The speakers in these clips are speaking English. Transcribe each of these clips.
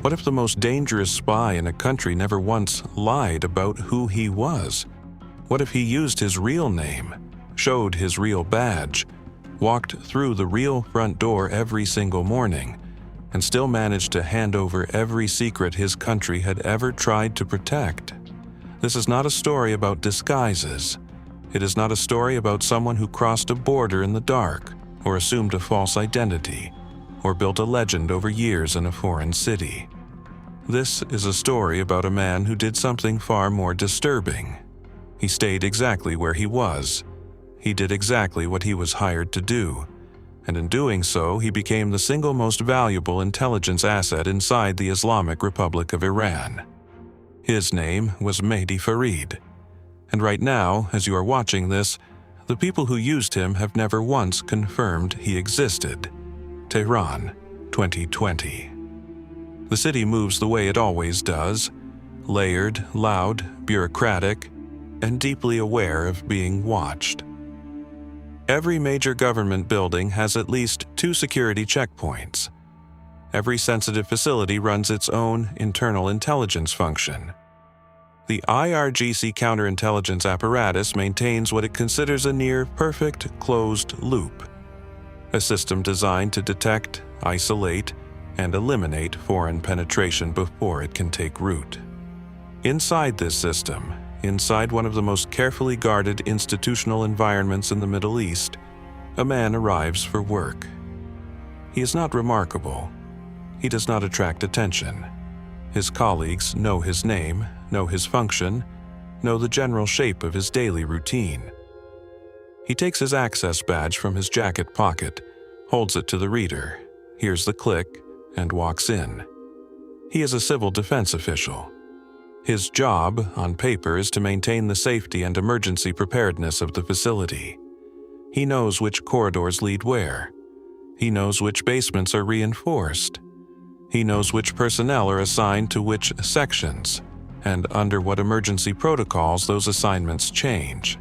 What if the most dangerous spy in a country never once lied about who he was? What if he used his real name, showed his real badge, walked through the real front door every single morning, and still managed to hand over every secret his country had ever tried to protect? This is not a story about disguises. It is not a story about someone who crossed a border in the dark, or assumed a false identity, or built a legend over years in a foreign city. This is a story about a man who did something far more disturbing. He stayed exactly where he was. He did exactly what he was hired to do, and in doing so, he became the single most valuable intelligence asset inside the Islamic Republic of Iran. His name was Mehdi Farid, and right now, as you are watching this, the people who used him have never once confirmed he existed. Tehran, 2020. The city moves the way it always does, layered, loud, bureaucratic, and deeply aware of being watched. Every major government building has at least 2 security checkpoints. Every sensitive facility runs its own internal intelligence function. The IRGC counterintelligence apparatus maintains what it considers a near-perfect closed loop, a system designed to detect, isolate, and eliminate foreign penetration before it can take root. Inside this system, inside one of the most carefully guarded institutional environments in the Middle East, a man arrives for work. He is not remarkable. He does not attract attention. His colleagues know his name, know his function, know the general shape of his daily routine. He takes his access badge from his jacket pocket, holds it to the reader, hears the click, and walks in. He is a civil defense official. His job, on paper, is to maintain the safety and emergency preparedness of the facility. He knows which corridors lead where. He knows which basements are reinforced. He knows which personnel are assigned to which sections, and under what emergency protocols those assignments change.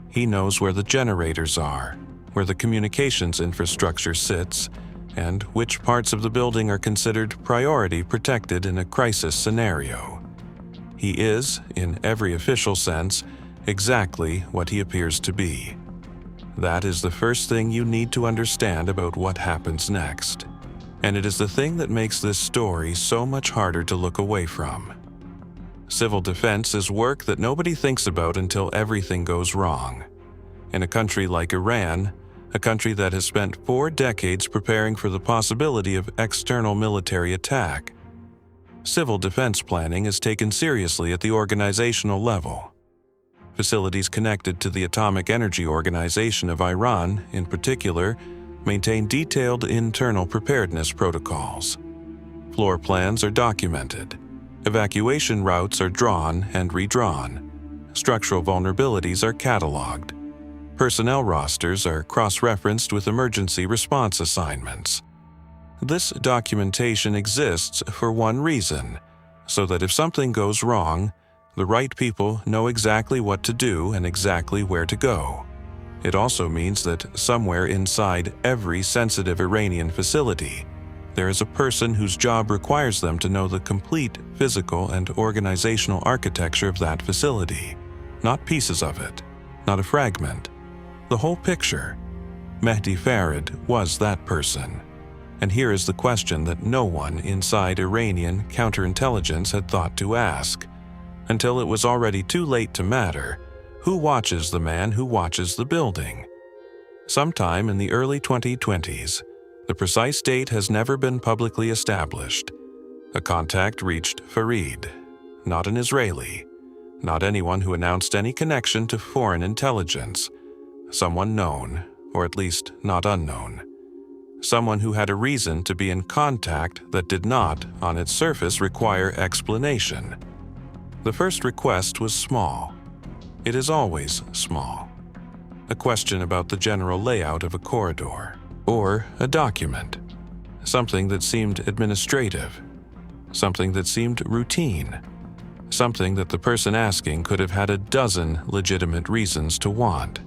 He knows where the generators are, where the communications infrastructure sits, and which parts of the building are considered priority protected in a crisis scenario. He is, in every official sense, exactly what he appears to be. That is the first thing you need to understand about what happens next. And it is the thing that makes this story so much harder to look away from. Civil defense is work that nobody thinks about until everything goes wrong. In a country like Iran, a country that has spent 4 decades preparing for the possibility of external military attack, civil defense planning is taken seriously at the organizational level. Facilities connected to the Atomic Energy Organization of Iran, in particular, maintain detailed internal preparedness protocols. Floor plans are documented. Evacuation routes are drawn and redrawn. Structural vulnerabilities are cataloged. Personnel rosters are cross-referenced with emergency response assignments. This documentation exists for one reason, so that if something goes wrong, the right people know exactly what to do and exactly where to go. It also means that somewhere inside every sensitive Iranian facility, there is a person whose job requires them to know the complete physical and organizational architecture of that facility. Not pieces of it, not a fragment, the whole picture. Mehdi Farid was that person. And here is the question that no one inside Iranian counterintelligence had thought to ask, until it was already too late to matter: who watches the man who watches the building? Sometime in the early 2020s, the precise date has never been publicly established, a contact reached Farid, not an Israeli, not anyone who announced any connection to foreign intelligence, someone known, or at least not unknown. Someone who had a reason to be in contact that did not, on its surface, require explanation. The first request was small. It is always small. A question about the general layout of a corridor, or a document. Something that seemed administrative. Something that seemed routine. Something that the person asking could have had a dozen legitimate reasons to want.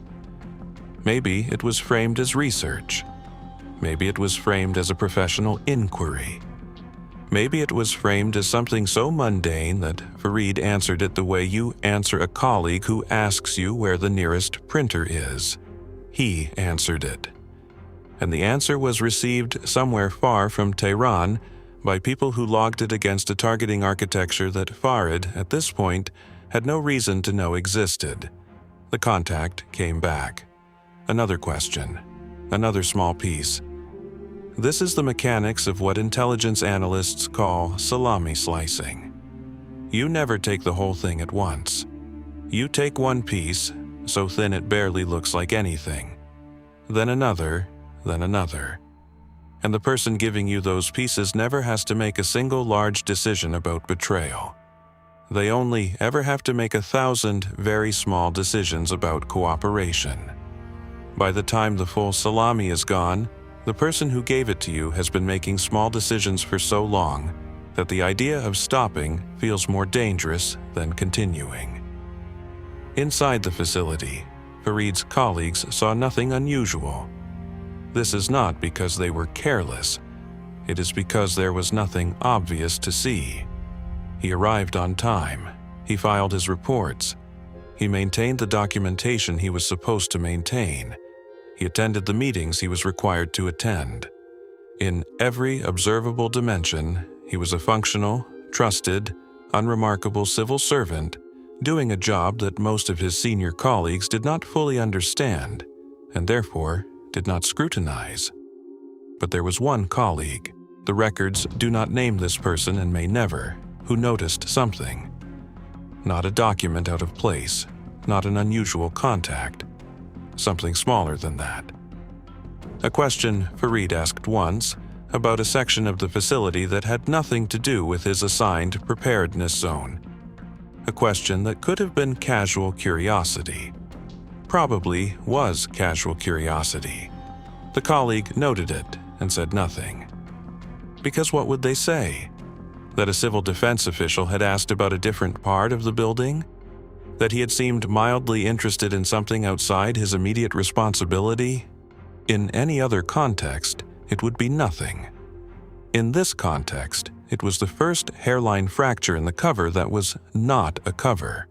Maybe it was framed as research. Maybe it was framed as a professional inquiry. Maybe it was framed as something so mundane that Farid answered it the way you answer a colleague who asks you where the nearest printer is. He answered it. And the answer was received somewhere far from Tehran by people who logged it against a targeting architecture that Farid, at this point, had no reason to know existed. The contact came back. Another question. Another small piece. This is the mechanics of what intelligence analysts call salami slicing. You never take the whole thing at once. You take one piece, so thin it barely looks like anything. Then another, then another. And the person giving you those pieces never has to make a single large decision about betrayal. They only ever have to make 1,000 very small decisions about cooperation. By the time the full salami is gone, the person who gave it to you has been making small decisions for so long that the idea of stopping feels more dangerous than continuing. Inside the facility, Farid's colleagues saw nothing unusual. This is not because they were careless. It is because there was nothing obvious to see. He arrived on time. He filed his reports. He maintained the documentation he was supposed to maintain. He attended the meetings he was required to attend. In every observable dimension, he was a functional, trusted, unremarkable civil servant doing a job that most of his senior colleagues did not fully understand and therefore did not scrutinize. But there was one colleague, the records do not name this person and may never, who noticed something. Not a document out of place, not an unusual contact. Something smaller than that. A question Farid asked once about a section of the facility that had nothing to do with his assigned preparedness zone. A question that could have been casual curiosity. Probably was casual curiosity. The colleague noted it and said nothing. Because what would they say? That a civil defense official had asked about a different part of the building? That he had seemed mildly interested in something outside his immediate responsibility? In any other context, it would be nothing. In this context, it was the first hairline fracture in the cover that was not a cover.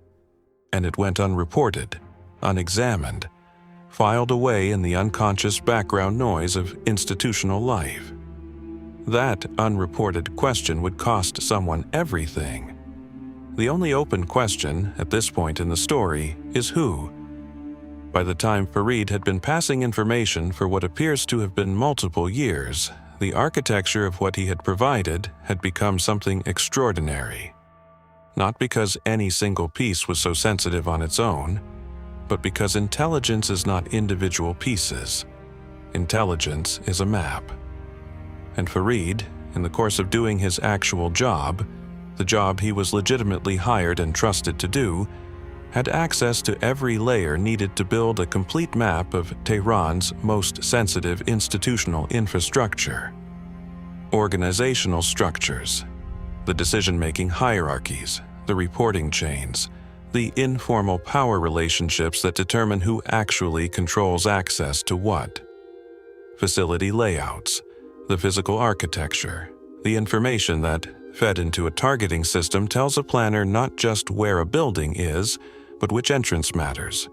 And it went unreported, unexamined, filed away in the unconscious background noise of institutional life. That unreported question would cost someone everything. The only open question at this point in the story is who. By the time Farid had been passing information for what appears to have been multiple years, the architecture of what he had provided had become something extraordinary. Not because any single piece was so sensitive on its own, but because intelligence is not individual pieces. Intelligence is a map. And Farid, in the course of doing his actual job, the job he was legitimately hired and trusted to do, had access to every layer needed to build a complete map of Tehran's most sensitive institutional infrastructure. Organizational structures, the decision-making hierarchies, the reporting chains, the informal power relationships that determine who actually controls access to what. Facility layouts, the physical architecture, the information that, fed into a targeting system, tells a planner not just where a building is, but which entrance matters,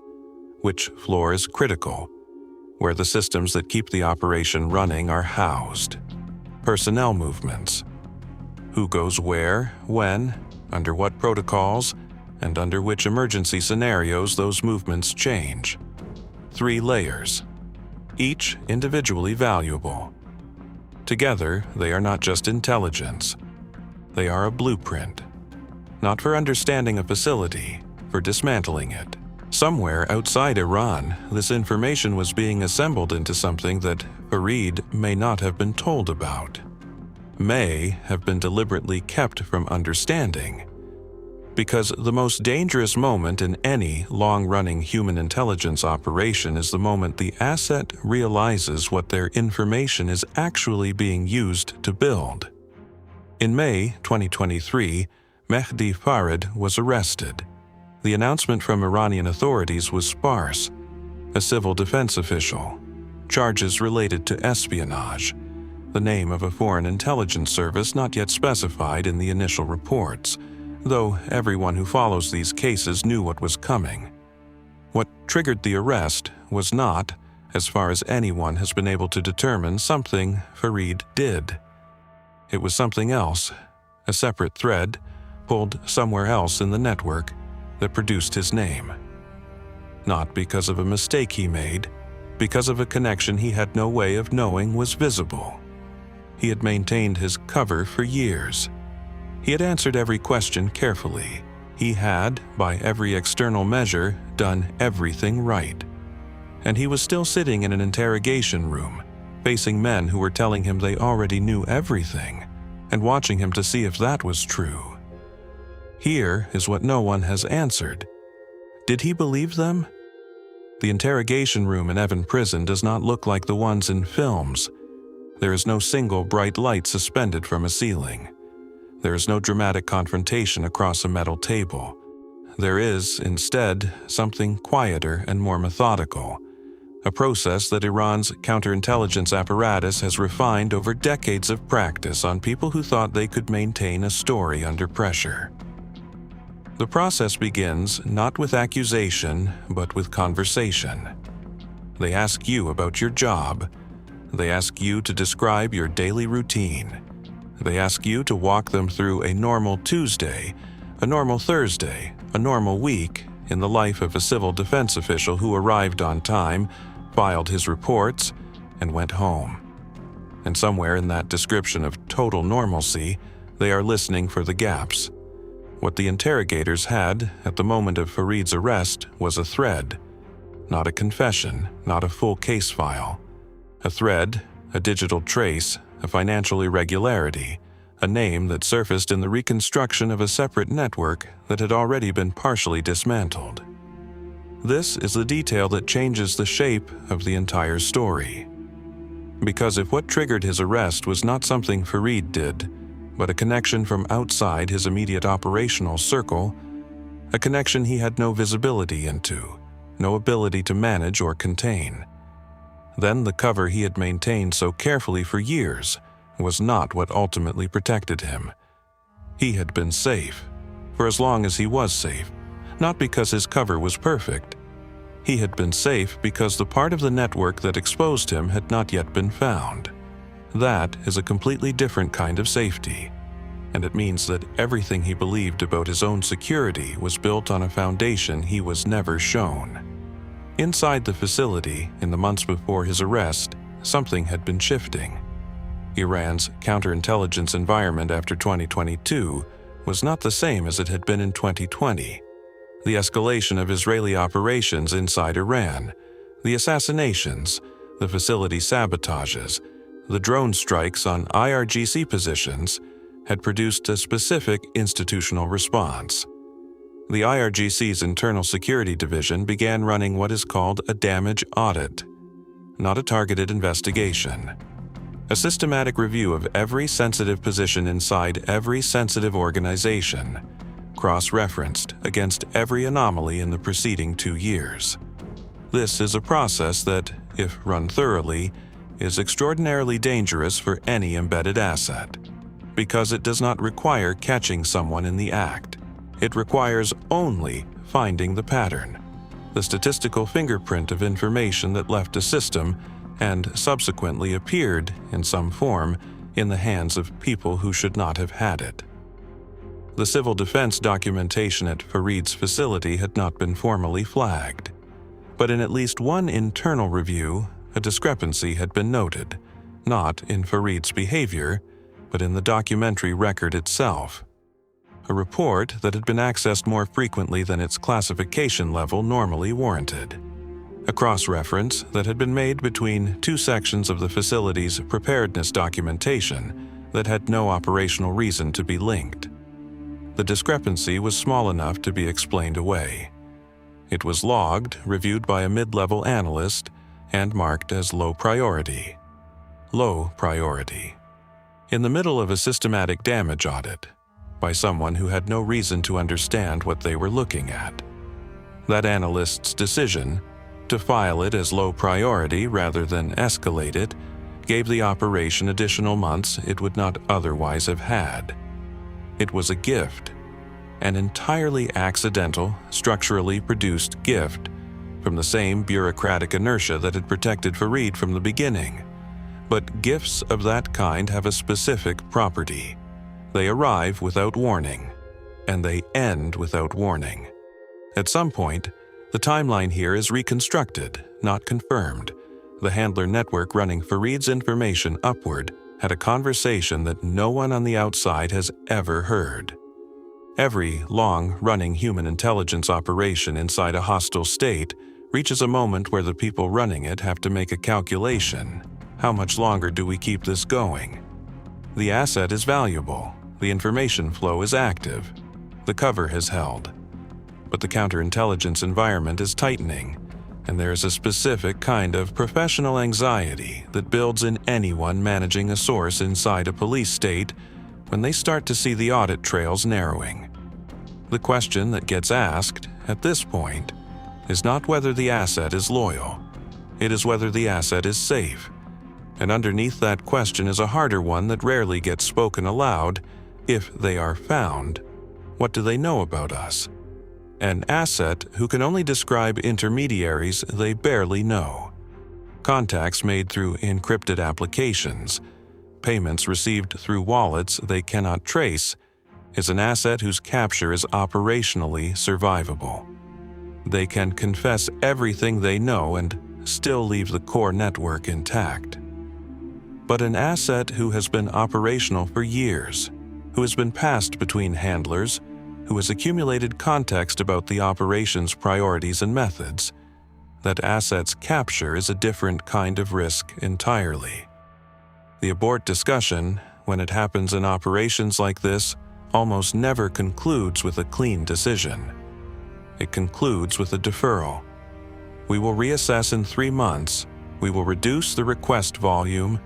which floor is critical, where the systems that keep the operation running are housed, personnel movements, who goes where, when, under what protocols, and under which emergency scenarios those movements change. 3 layers, each individually valuable. Together, they are not just intelligence. They are a blueprint, not for understanding a facility, for dismantling it. Somewhere outside Iran, this information was being assembled into something that Farid may not have been told about, may have been deliberately kept from understanding. Because the most dangerous moment in any long-running human intelligence operation is the moment the asset realizes what their information is actually being used to build. In May 2023, Mehdi Farid was arrested. The announcement from Iranian authorities was sparse. A civil defense official. Charges related to espionage. the name of a foreign intelligence service not yet specified in the initial reports, though everyone who follows these cases knew what was coming. What triggered the arrest was not, as far as anyone has been able to determine, something Farid did. It was something else, a separate thread, pulled somewhere else in the network, that produced his name. Not because of a mistake he made, because of a connection he had no way of knowing was visible. He had maintained his cover for years. He had answered every question carefully. He had, by every external measure, done everything right. And he was still sitting in an interrogation room, facing men who were telling him they already knew everything, and watching him to see if that was true. Here is what no one has answered. Did he believe them? The interrogation room in Evin Prison does not look like the ones in films. There is no single bright light suspended from a ceiling. There is no dramatic confrontation across a metal table. There is, instead, something quieter and more methodical, a process that Iran's counterintelligence apparatus has refined over decades of practice on people who thought they could maintain a story under pressure. The process begins not with accusation, but with conversation. They ask you about your job. They ask you to describe your daily routine. They ask you to walk them through a normal Tuesday, a normal Thursday, a normal week in the life of a civil defense official who arrived on time, filed his reports, and went home. And somewhere in that description of total normalcy, they are listening for the gaps. What the interrogators had at the moment of Farid's arrest was a thread, not a confession, not a full case file. A thread, a digital trace, a financial irregularity, a name that surfaced in the reconstruction of a separate network that had already been partially dismantled. This is the detail that changes the shape of the entire story. Because if what triggered his arrest was not something Farid did, but a connection from outside his immediate operational circle, a connection he had no visibility into, no ability to manage or contain, then the cover he had maintained so carefully for years was not what ultimately protected him. He had been safe, for as long as he was safe, not because his cover was perfect. He had been safe because the part of the network that exposed him had not yet been found. That is a completely different kind of safety, and it means that everything he believed about his own security was built on a foundation he was never shown. Inside the facility, in the months before his arrest, something had been shifting. Iran's counterintelligence environment after 2022 was not the same as it had been in 2020. The escalation of Israeli operations inside Iran, the assassinations, the facility sabotages, the drone strikes on IRGC positions had produced a specific institutional response. The IRGC's Internal Security Division began running what is called a damage audit, not a targeted investigation. A systematic review of every sensitive position inside every sensitive organization, cross-referenced against every anomaly in the preceding 2 years. This is a process that, if run thoroughly, is extraordinarily dangerous for any embedded asset, because it does not require catching someone in the act. It requires only finding the pattern, the statistical fingerprint of information that left a system and subsequently appeared in some form in the hands of people who should not have had it. The civil defense documentation at Farid's facility had not been formally flagged, but in at least one internal review, a discrepancy had been noted, not in Farid's behavior, but in the documentary record itself. A report that had been accessed more frequently than its classification level normally warranted. A cross-reference that had been made between 2 sections of the facility's preparedness documentation that had no operational reason to be linked. The discrepancy was small enough to be explained away. It was logged, reviewed by a mid-level analyst, and marked as low priority. Low priority. In the middle of a systematic damage audit, by someone who had no reason to understand what they were looking at. That analyst's decision, to file it as low priority rather than escalate it, gave the operation additional months it would not otherwise have had. It was a gift, an entirely accidental, structurally produced gift from the same bureaucratic inertia that had protected Farid from the beginning. But gifts of that kind have a specific property. They arrive without warning, and they end without warning. At some point, the timeline here is reconstructed, not confirmed. The handler network running Farid's information upward had a conversation that no one on the outside has ever heard. Every long-running human intelligence operation inside a hostile state reaches a moment where the people running it have to make a calculation. How much longer do we keep this going? The asset is valuable. The information flow is active. The cover has held. But the counterintelligence environment is tightening, and there is a specific kind of professional anxiety that builds in anyone managing a source inside a police state when they start to see the audit trails narrowing. The question that gets asked at this point is not whether the asset is loyal. It is whether the asset is safe. And underneath that question is a harder one that rarely gets spoken aloud. If they are found, what do they know about us? An asset who can only describe intermediaries they barely know. Contacts made through encrypted applications, payments received through wallets they cannot trace, is an asset whose capture is operationally survivable. They can confess everything they know and still leave the core network intact. But an asset who has been operational for years, who has been passed between handlers, who has accumulated context about the operation's priorities and methods, that asset's capture is a different kind of risk entirely. The abort discussion, when it happens in operations like this, almost never concludes with a clean decision. It concludes with a deferral. We will reassess in 3 months. We will reduce the request volume.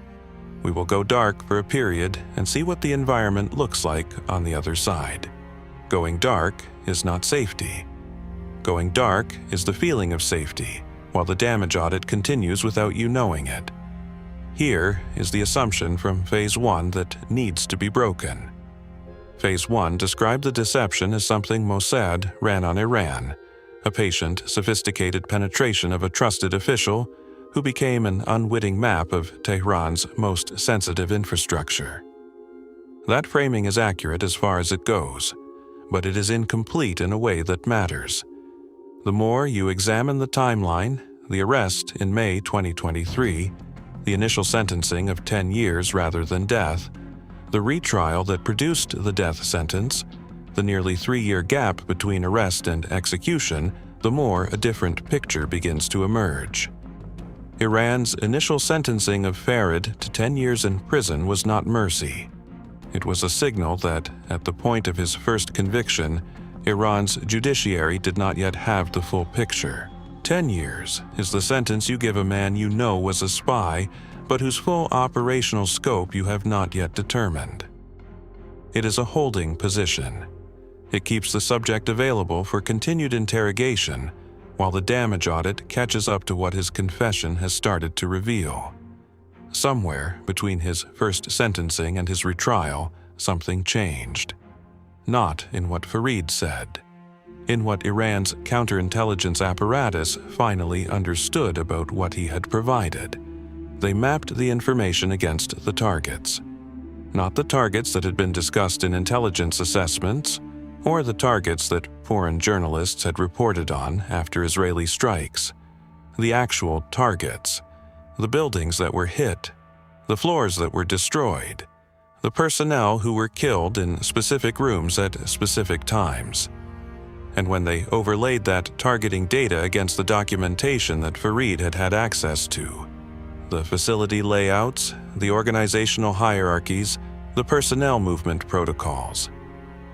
We will go dark for a period and see what the environment looks like on the other side. Going dark is not safety. Going dark is the feeling of safety, while the damage audit continues without you knowing it. Here is the assumption from Phase 1 that needs to be broken. Phase 1 described the deception as something Mossad ran on Iran, a patient, sophisticated penetration of a trusted official who became an unwitting map of Tehran's most sensitive infrastructure. That framing is accurate as far as it goes, but it is incomplete in a way that matters. The more you examine the timeline, the arrest in May 2023, the initial sentencing of 10 years rather than death, the retrial that produced the death sentence, the nearly 3-year gap between arrest and execution, the more a different picture begins to emerge. Iran's initial sentencing of Farid to 10 years in prison was not mercy. It was a signal that, at the point of his first conviction, Iran's judiciary did not yet have the full picture. 10 years is the sentence you give a man you know was a spy, but whose full operational scope you have not yet determined. It is a holding position. It keeps the subject available for continued interrogation, while the damage audit catches up to what his confession has started to reveal. Somewhere between his first sentencing and his retrial, something changed. Not in what Farid said. In what Iran's counterintelligence apparatus finally understood about what he had provided. They mapped the information against the targets. Not the targets that had been discussed in intelligence assessments, or the targets that foreign journalists had reported on after Israeli strikes. The actual targets. The buildings that were hit. The floors that were destroyed. The personnel who were killed in specific rooms at specific times. And when they overlaid that targeting data against the documentation that Farid had had access to, the facility layouts, the organizational hierarchies, the personnel movement protocols,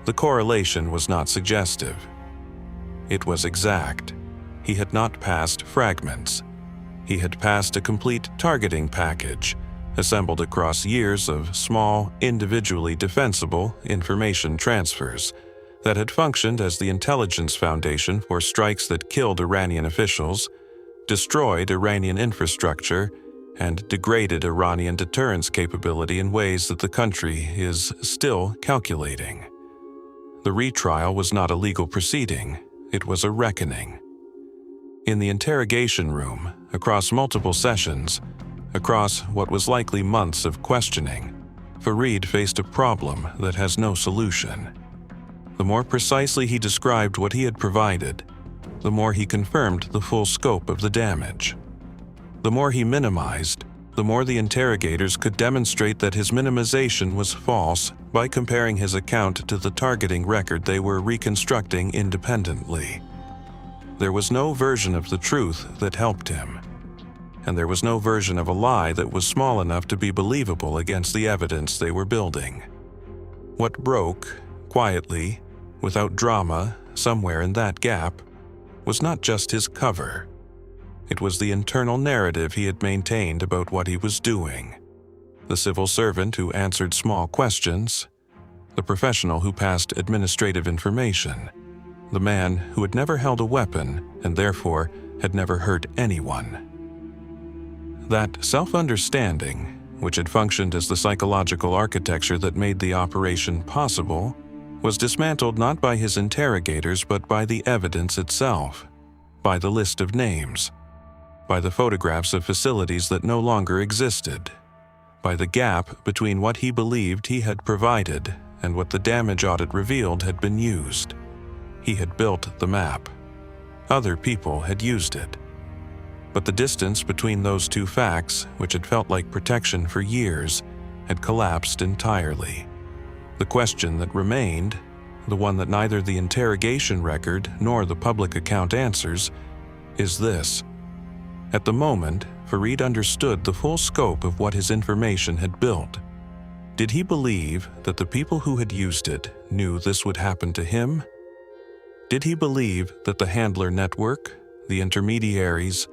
the correlation was not suggestive. It was exact. He had not passed fragments. He had passed a complete targeting package, assembled across years of small, individually defensible information transfers that had functioned as the intelligence foundation for strikes that killed Iranian officials, destroyed Iranian infrastructure, and degraded Iranian deterrence capability in ways that the country is still calculating. The retrial was not a legal proceeding, it was a reckoning. In the interrogation room, across multiple sessions, across what was likely months of questioning, Farid faced a problem that has no solution. The more precisely he described what he had provided, the more he confirmed the full scope of the damage. The more he minimized, the more the interrogators could demonstrate that his minimization was false by comparing his account to the targeting record they were reconstructing independently. There was no version of the truth that helped him, and there was no version of a lie that was small enough to be believable against the evidence they were building. What broke, quietly, without drama, somewhere in that gap, was not just his cover. It was the internal narrative he had maintained about what he was doing. The civil servant who answered small questions, the professional who passed administrative information, the man who had never held a weapon and therefore had never hurt anyone. That self-understanding, which had functioned as the psychological architecture that made the operation possible, was dismantled not by his interrogators but by the evidence itself, by the list of names, by the photographs of facilities that no longer existed, by the gap between what he believed he had provided and what the damage audit revealed had been used. He had built the map. Other people had used it. But the distance between those two facts, which had felt like protection for years, had collapsed entirely. The question that remained, the one that neither the interrogation record nor the public account answers, is this. At the moment, Farid understood the full scope of what his information had built. Did he believe that the people who had used it knew this would happen to him? Did he believe that the handler network, the intermediaries,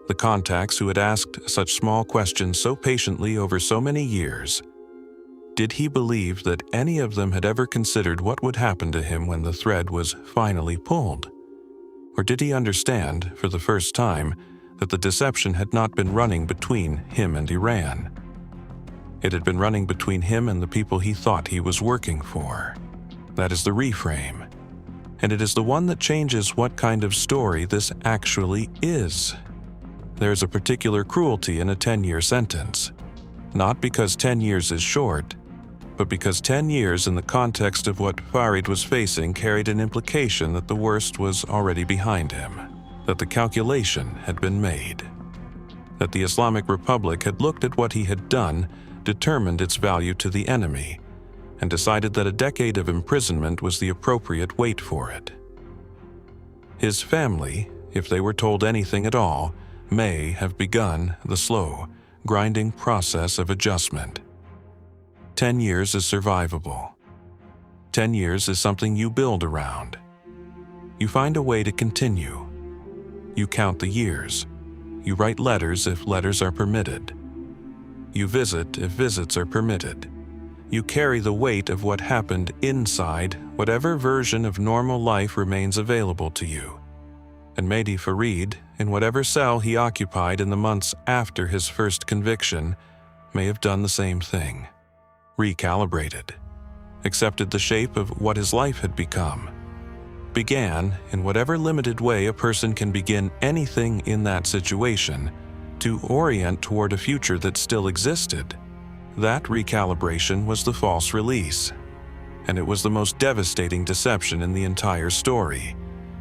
the contacts who had asked such small questions so patiently over so many years, did he believe that any of them had ever considered what would happen to him when the thread was finally pulled? Or did he understand, for the first time, that the deception had not been running between him and Iran? It had been running between him and the people he thought he was working for. That is the reframe. And it is the one that changes what kind of story this actually is. There is a particular cruelty in a 10-year sentence, not because 10 years is short, but because 10 years in the context of what Farid was facing carried an implication that the worst was already behind him, that the calculation had been made, that the Islamic Republic had looked at what he had done, determined its value to the enemy, and decided that a decade of imprisonment was the appropriate weight for it. His family, if they were told anything at all, may have begun the slow, grinding process of adjustment. 10 years is survivable. 10 years is something you build around. You find a way to continue. You count the years. You write letters if letters are permitted. You visit if visits are permitted. You carry the weight of what happened inside whatever version of normal life remains available to you. And Mehdi Farid, in whatever cell he occupied in the months after his first conviction, may have done the same thing. Recalibrated. Accepted the shape of what his life had become. Began, in whatever limited way a person can begin anything in that situation, to orient toward a future that still existed. That recalibration was the false release. And it was the most devastating deception in the entire story,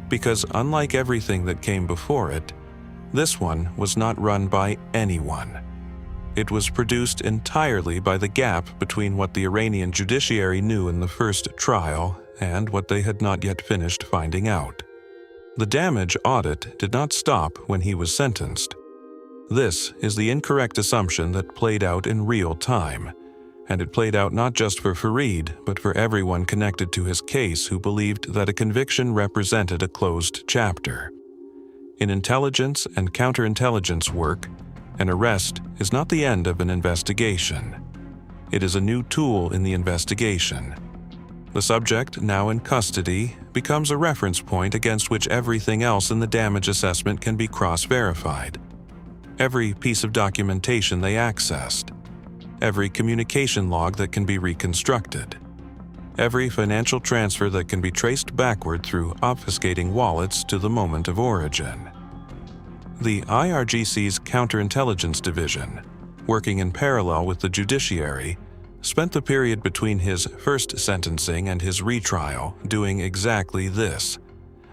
because unlike everything that came before it, this one was not run by anyone. It was produced entirely by the gap between what the Iranian judiciary knew in the first trial and what they had not yet finished finding out. The damage audit did not stop when he was sentenced. This is the incorrect assumption that played out in real time, and it played out not just for Farid, but for everyone connected to his case who believed that a conviction represented a closed chapter. In intelligence and counterintelligence work, an arrest is not the end of an investigation. It is a new tool in the investigation. The subject, now in custody, becomes a reference point against which everything else in the damage assessment can be cross-verified. every piece of documentation they accessed, every communication log that can be reconstructed, every financial transfer that can be traced backward through obfuscating wallets to the moment of origin. The IRGC's Counterintelligence Division, working in parallel with the judiciary, spent the period between his first sentencing and his retrial doing exactly this.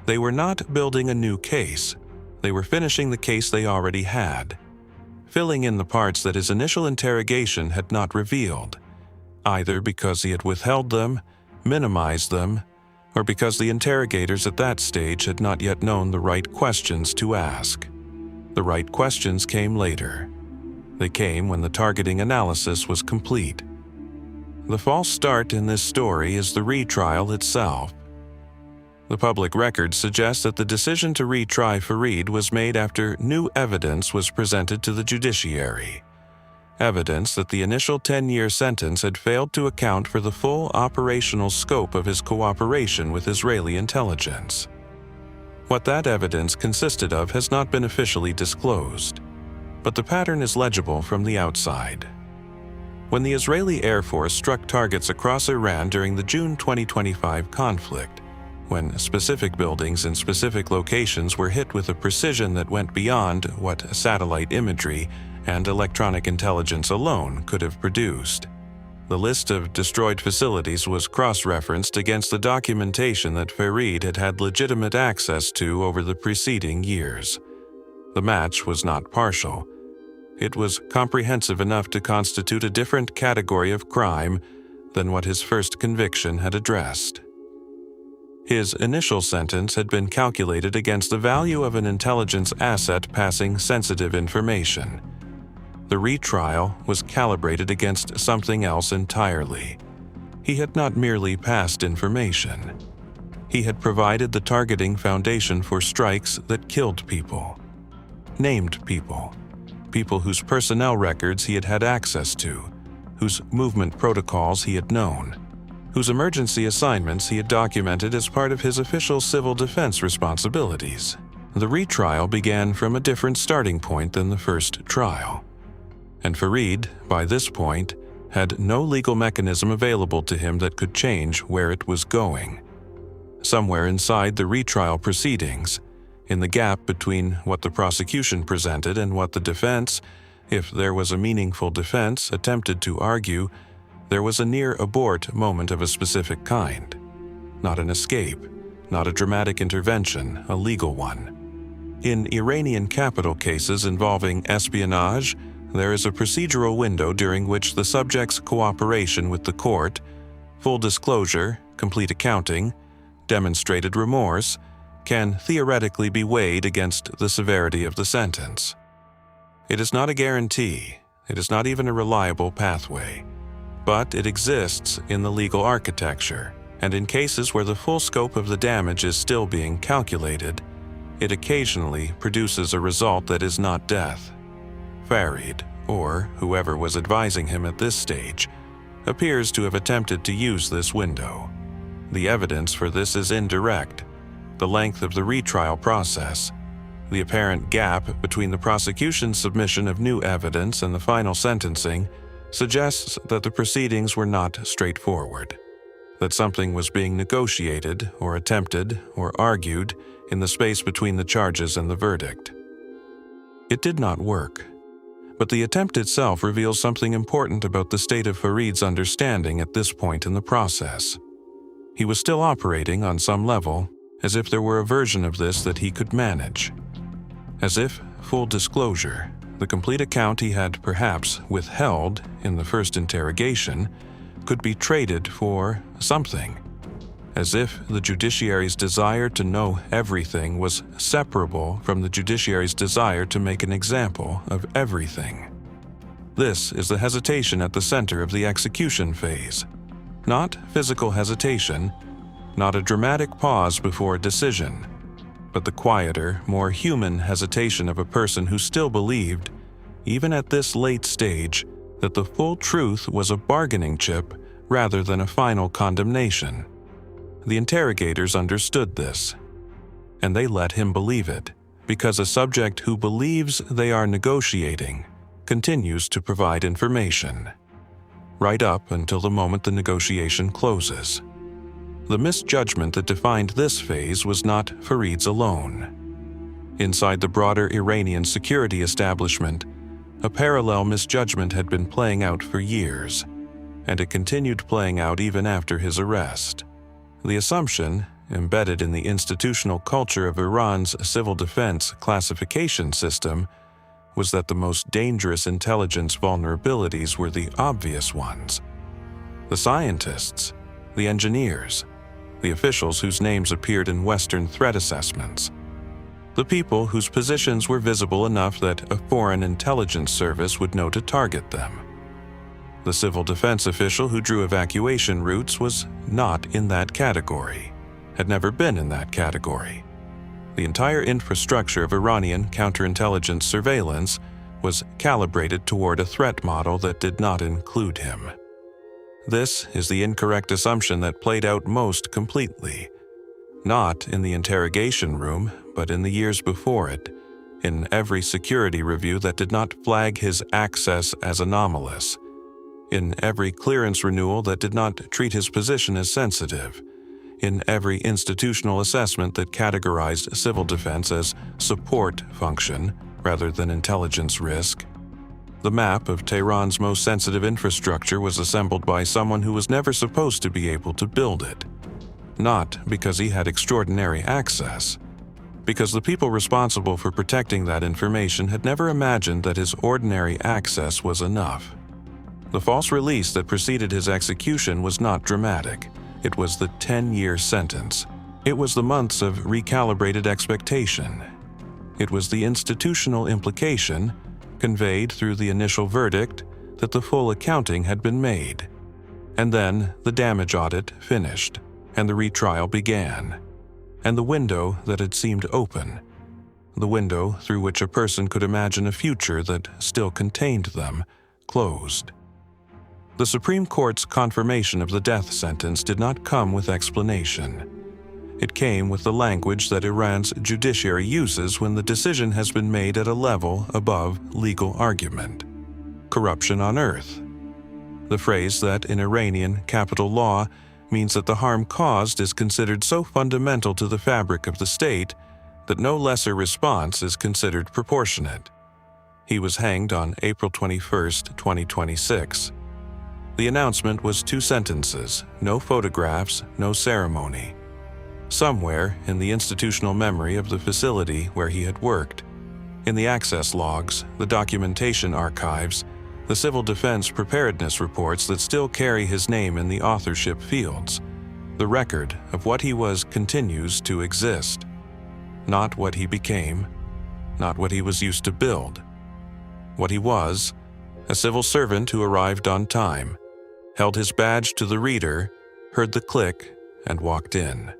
They were not building a new case. They were finishing the case they already had, filling in the parts that his initial interrogation had not revealed, either because he had withheld them, minimized them, or because the interrogators at that stage had not yet known the right questions to ask. The right questions came later. They came when the targeting analysis was complete. The false start in this story is the retrial itself. The public record suggests that the decision to retry Farid was made after new evidence was presented to the judiciary. Evidence that the initial 10-year sentence had failed to account for the full operational scope of his cooperation with Israeli intelligence. What that evidence consisted of has not been officially disclosed, but the pattern is legible from the outside. When the Israeli Air Force struck targets across Iran during the June 2025 conflict, when specific buildings in specific locations were hit with a precision that went beyond what satellite imagery and electronic intelligence alone could have produced. The list of destroyed facilities was cross-referenced against the documentation that Farid had had legitimate access to over the preceding years. The match was not partial. It was comprehensive enough to constitute a different category of crime than what his first conviction had addressed. His initial sentence had been calculated against the value of an intelligence asset passing sensitive information. The retrial was calibrated against something else entirely. He had not merely passed information. He had provided the targeting foundation for strikes that killed people, named people, people whose personnel records he had had access to, whose movement protocols he had known, whose emergency assignments he had documented as part of his official civil defense responsibilities. The retrial began from a different starting point than the first trial, and Farid, by this point, had no legal mechanism available to him that could change where it was going. Somewhere inside the retrial proceedings, in the gap between what the prosecution presented and what the defense, if there was a meaningful defense, attempted to argue, there was a near-abort moment of a specific kind. Not an escape, not a dramatic intervention, a legal one. In Iranian capital cases involving espionage, there is a procedural window during which the subject's cooperation with the court, full disclosure, complete accounting, demonstrated remorse, can theoretically be weighed against the severity of the sentence. It is not a guarantee, it is not even a reliable pathway, but it exists in the legal architecture, and in cases where the full scope of the damage is still being calculated, it occasionally produces a result that is not death. Farid, or whoever was advising him at this stage, appears to have attempted to use this window. The evidence for this is indirect. The length of the retrial process, the apparent gap between the prosecution's submission of new evidence and the final sentencing, suggests that the proceedings were not straightforward, that something was being negotiated or attempted or argued in the space between the charges and the verdict. It did not work, but the attempt itself reveals something important about the state of Farid's understanding at this point in the process. He was still operating on some level as if there were a version of this that he could manage. As if, full disclosure, the complete account he had perhaps withheld in the first interrogation could be traded for something. As if the judiciary's desire to know everything was separable from the judiciary's desire to make an example of everything. This is the hesitation at the center of the execution phase. Not physical hesitation, not a dramatic pause before a decision, but the quieter, more human hesitation of a person who still believed, even at this late stage, that the full truth was a bargaining chip rather than a final condemnation. The interrogators understood this, and they let him believe it, Because a subject who believes they are negotiating continues to provide information, right up until the moment the negotiation closes. The misjudgment that defined this phase was not Farid's alone. Inside the broader Iranian security establishment, a parallel misjudgment had been playing out for years, and it continued playing out even after his arrest. The assumption, embedded in the institutional culture of Iran's civil defense classification system, was that the most dangerous intelligence vulnerabilities were the obvious ones. The scientists, the engineers, the officials whose names appeared in Western threat assessments, the people whose positions were visible enough that a foreign intelligence service would know to target them. The civil defense official who drew evacuation routes was not in that category, had never been in that category. The entire infrastructure of Iranian counterintelligence surveillance was calibrated toward a threat model that did not include him. This is the incorrect assumption that played out most completely, not in the interrogation room, but in the years before it, in every security review that did not flag his access as anomalous, in every clearance renewal that did not treat his position as sensitive, in every institutional assessment that categorized civil defense as support function rather than intelligence risk. The map of Tehran's most sensitive infrastructure was assembled by someone who was never supposed to be able to build it. Not because he had extraordinary access, because the people responsible for protecting that information had never imagined that his ordinary access was enough. The false release that preceded his execution was not dramatic. It was the 10-year sentence. It was the months of recalibrated expectation. It was the institutional implication, conveyed through the initial verdict, that the full accounting had been made. And then the damage audit finished, and the retrial began. And the window that had seemed open, the window through which a person could imagine a future that still contained them, closed. The Supreme Court's confirmation of the death sentence did not come with explanation. It came with the language that Iran's judiciary uses when the decision has been made at a level above legal argument. Corruption on earth. The phrase that in Iranian capital law means that the harm caused is considered so fundamental to the fabric of the state that no lesser response is considered proportionate. He was hanged on April 21, 2026. The announcement was 2 sentences, no photographs, no ceremony. Somewhere in the institutional memory of the facility where he had worked, in the access logs, the documentation archives, the civil defense preparedness reports that still carry his name in the authorship fields, the record of what he was continues to exist. Not what he became, not what he was used to build. What he was, a civil servant who arrived on time, held his badge to the reader, heard the click, and walked in.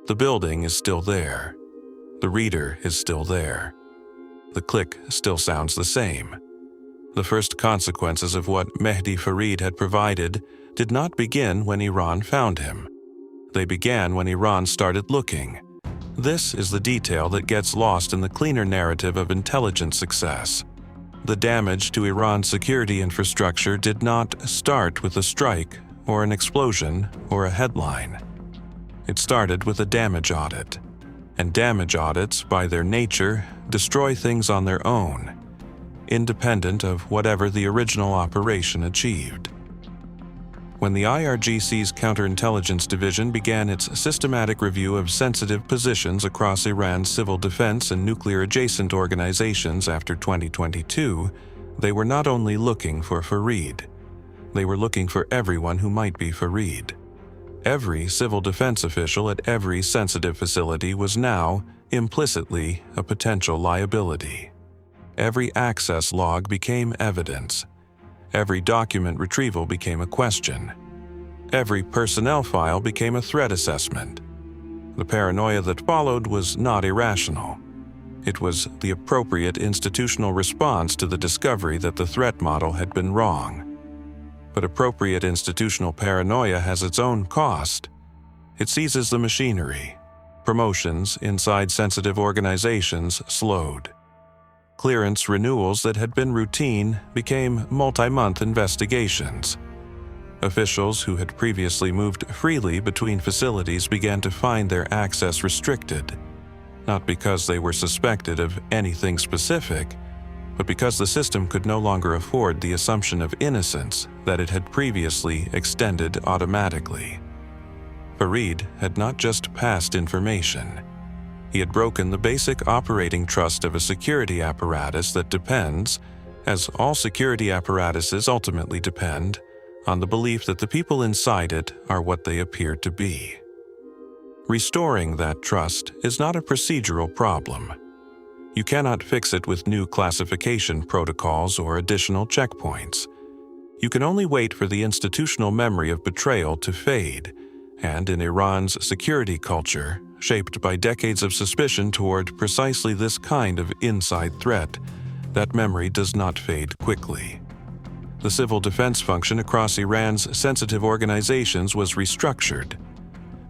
The building is still there. The reader is still there. The click still sounds the same. The first consequences of what Mehdi Farid had provided did not begin when Iran found him. They began when Iran started looking. This is the detail that gets lost in the cleaner narrative of intelligence success. The damage to Iran's security infrastructure did not start with a strike or an explosion or a headline. It started with a damage audit. And damage audits, by their nature, destroy things on their own, independent of whatever the original operation achieved. When the IRGC's Counterintelligence Division began its systematic review of sensitive positions across Iran's civil defense and nuclear-adjacent organizations after 2022, they were not only looking for Farid. They were looking for everyone who might be Farid. Every civil defense official at every sensitive facility was now, implicitly, a potential liability. Every access log became evidence. Every document retrieval became a question. Every personnel file became a threat assessment. The paranoia that followed was not irrational. It was the appropriate institutional response to the discovery that the threat model had been wrong. But appropriate institutional paranoia has its own cost. It seizes the machinery, Promotions inside sensitive organizations slowed. Clearance renewals that had been routine became multi-month investigations. Officials who had previously moved freely between facilities began to find their access restricted, not because they were suspected of anything specific, but because the system could no longer afford the assumption of innocence that it had previously extended automatically. Farid had not just passed information. He had broken the basic operating trust of a security apparatus that depends, as all security apparatuses ultimately depend, on the belief that the people inside it are what they appear to be. Restoring that trust is not a procedural problem. You cannot fix it with new classification protocols or additional checkpoints. You can only wait for the institutional memory of betrayal to fade, and in Iran's security culture, shaped by decades of suspicion toward precisely this kind of inside threat, that memory does not fade quickly. The civil defense function across Iran's sensitive organizations was restructured.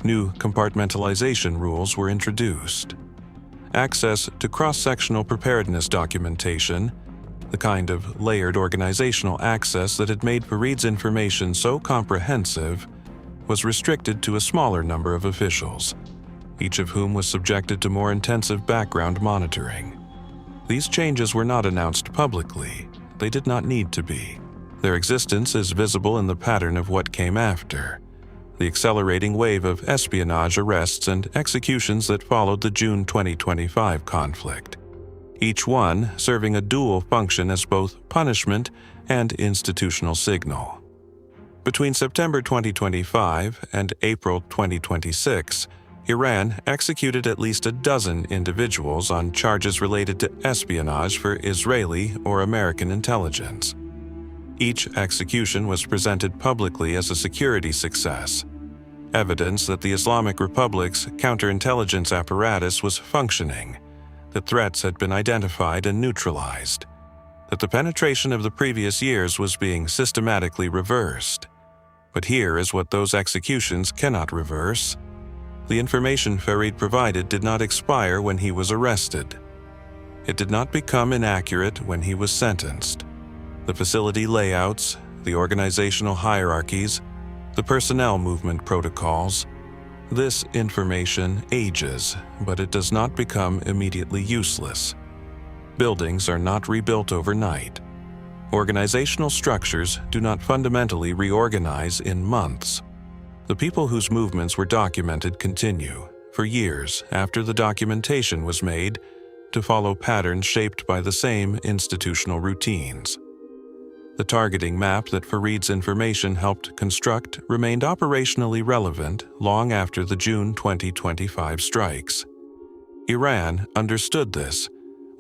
New compartmentalization rules were introduced. Access to cross-sectional preparedness documentation, the kind of layered organizational access that had made Farid's information so comprehensive, was restricted to a smaller number of officials, each of whom was subjected to more intensive background monitoring. These changes were not announced publicly. They did not need to be. Their existence is visible in the pattern of what came after, the accelerating wave of espionage arrests and executions that followed the June 2025 conflict, each one serving a dual function as both punishment and institutional signal. Between September 2025 and April 2026, Iran executed at least a dozen individuals on charges related to espionage for Israeli or American intelligence. Each execution was presented publicly as a security success, evidence that the Islamic Republic's counterintelligence apparatus was functioning, that threats had been identified and neutralized, that the penetration of the previous years was being systematically reversed. But here is what those executions cannot reverse. The information Farid provided did not expire when he was arrested. It did not become inaccurate when he was sentenced. The facility layouts, the organizational hierarchies, the personnel movement protocols. This information ages, but it does not become immediately useless. Buildings are not rebuilt overnight. Organizational structures do not fundamentally reorganize in months. The people whose movements were documented continue, for years after the documentation was made, to follow patterns shaped by the same institutional routines. The targeting map that Farid's information helped construct remained operationally relevant long after the June 2025 strikes. Iran understood this,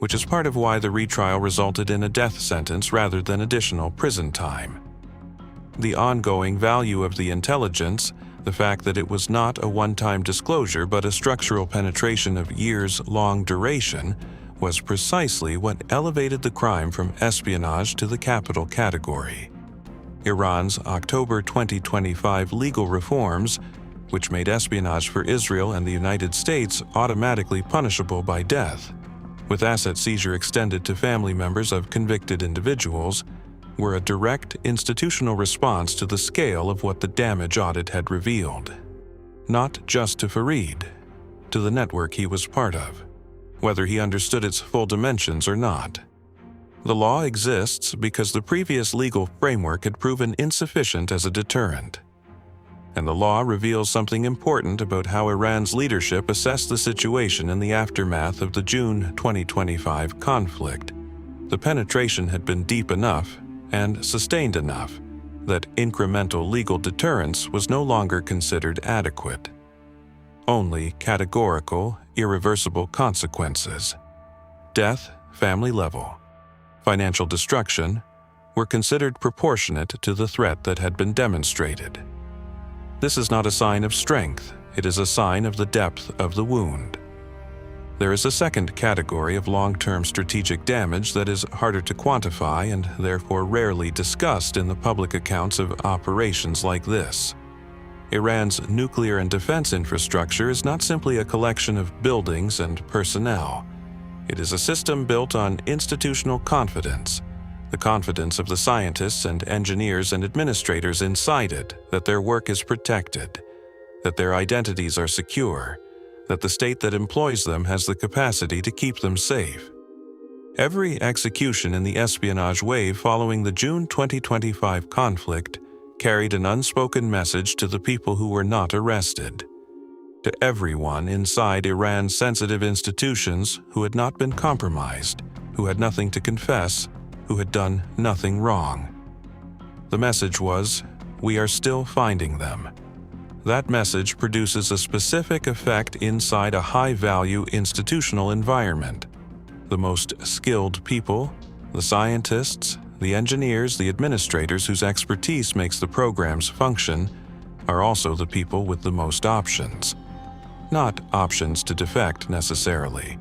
which is part of why the retrial resulted in a death sentence rather than additional prison time. The ongoing value of the intelligence, the fact that it was not a one-time disclosure but a structural penetration of years-long duration, was precisely what elevated the crime from espionage to the capital category. Iran's October 2025 legal reforms, which made espionage for Israel and the United States automatically punishable by death, with asset seizure extended to family members of convicted individuals, were a direct institutional response to the scale of what the damage audit had revealed. Not just to Farid, to the network he was part of, whether he understood its full dimensions or not. The law exists because the previous legal framework had proven insufficient as a deterrent. And the law reveals something important about how Iran's leadership assessed the situation in the aftermath of the June 2025 conflict. The penetration had been deep enough and sustained enough that incremental legal deterrence was no longer considered adequate. Only categorical, irreversible consequences, death, family level, financial destruction, were considered proportionate to the threat that had been demonstrated. This is not a sign of strength, it is a sign of the depth of the wound. There is a second category of long-term strategic damage that is harder to quantify and therefore rarely discussed in the public accounts of operations like this. Iran's nuclear and defense infrastructure is not simply a collection of buildings and personnel. It is a system built on institutional confidence, the confidence of the scientists and engineers and administrators inside it that their work is protected, that their identities are secure, that the state that employs them has the capacity to keep them safe. Every execution in the espionage wave following the June 2025 conflict carried an unspoken message to the people who were not arrested, to everyone inside Iran's sensitive institutions who had not been compromised, who had nothing to confess, who had done nothing wrong. The message was, "We are still finding them." That message produces a specific effect inside a high-value institutional environment. The most skilled people, the scientists, the engineers, the administrators whose expertise makes the programs function, are also the people with the most options. Not options to defect necessarily.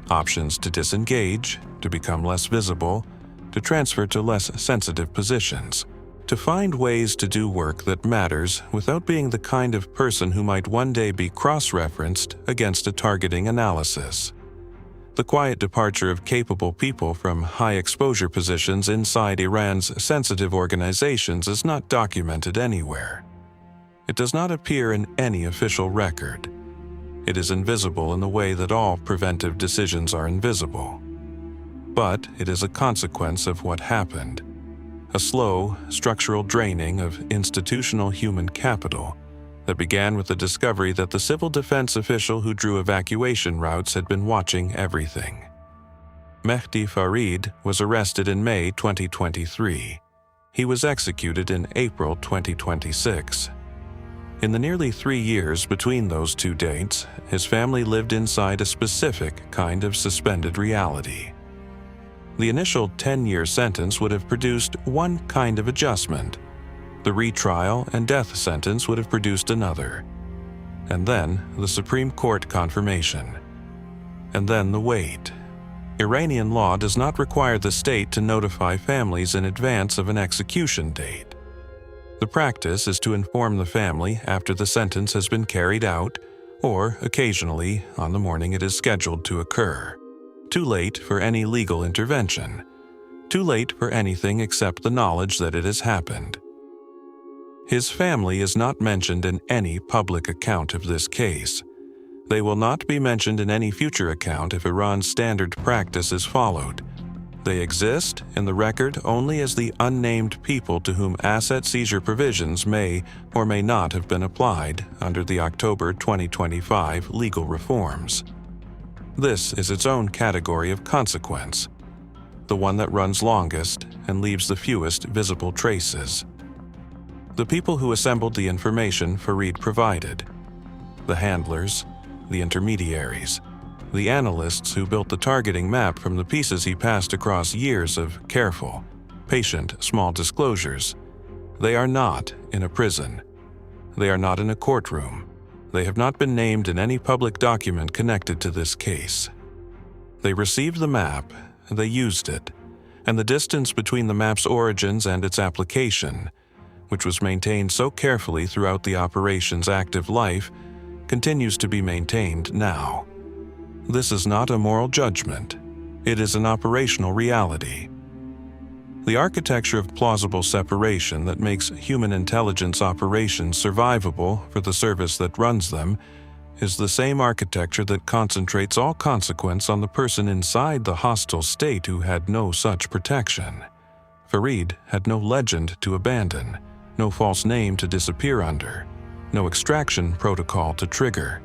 Options to disengage, to become less visible, to transfer to less sensitive positions, to find ways to do work that matters without being the kind of person who might one day be cross-referenced against a targeting analysis. The quiet departure of capable people from high-exposure positions inside Iran's sensitive organizations is not documented anywhere. It does not appear in any official record. It is invisible in the way that all preventive decisions are invisible. But it is a consequence of what happened. A slow, structural draining of institutional human capital that began with the discovery that the civil defense official who drew evacuation routes had been watching everything. Mehdi Farid was arrested in May 2023. He was executed in April 2026. In the nearly 3 years between those two dates, his family lived inside a specific kind of suspended reality. The initial 10-year sentence would have produced one kind of adjustment. The retrial and death sentence would have produced another. And then the Supreme Court confirmation. And then the wait. Iranian law does not require the state to notify families in advance of an execution date. The practice is to inform the family after the sentence has been carried out, or occasionally on the morning it is scheduled to occur. Too late for any legal intervention. Too late for anything except the knowledge that it has happened. His family is not mentioned in any public account of this case. They will not be mentioned in any future account if Iran's standard practice is followed. They exist in the record only as the unnamed people to whom asset seizure provisions may or may not have been applied under the October 2025 legal reforms. This is its own category of consequence, the one that runs longest and leaves the fewest visible traces. The people who assembled the information Farid provided, the handlers, the intermediaries, the analysts who built the targeting map from the pieces he passed across years of careful, patient, small disclosures, they are not in a prison. They are not in a courtroom. They have not been named in any public document connected to this case. They received the map, they used it, and the distance between the map's origins and its application, which was maintained so carefully throughout the operation's active life, continues to be maintained now. This is not a moral judgment. It is an operational reality. The architecture of plausible separation that makes human intelligence operations survivable for the service that runs them is the same architecture that concentrates all consequence on the person inside the hostile state who had no such protection. Farid had no legend to abandon, no false name to disappear under, no extraction protocol to trigger.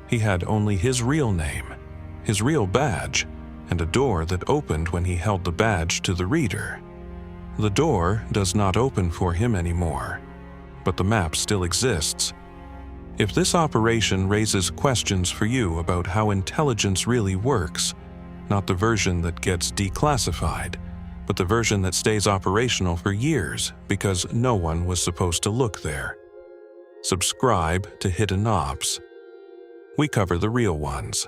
He had only his real name, his real badge, and a door that opened when he held the badge to the reader. The door does not open for him anymore, but the map still exists. If this operation raises questions for you about how intelligence really works, not the version that gets declassified, but the version that stays operational for years because no one was supposed to look there, subscribe to Hidden Ops. We cover the real ones.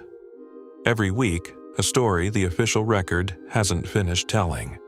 Every week, a story the official record hasn't finished telling.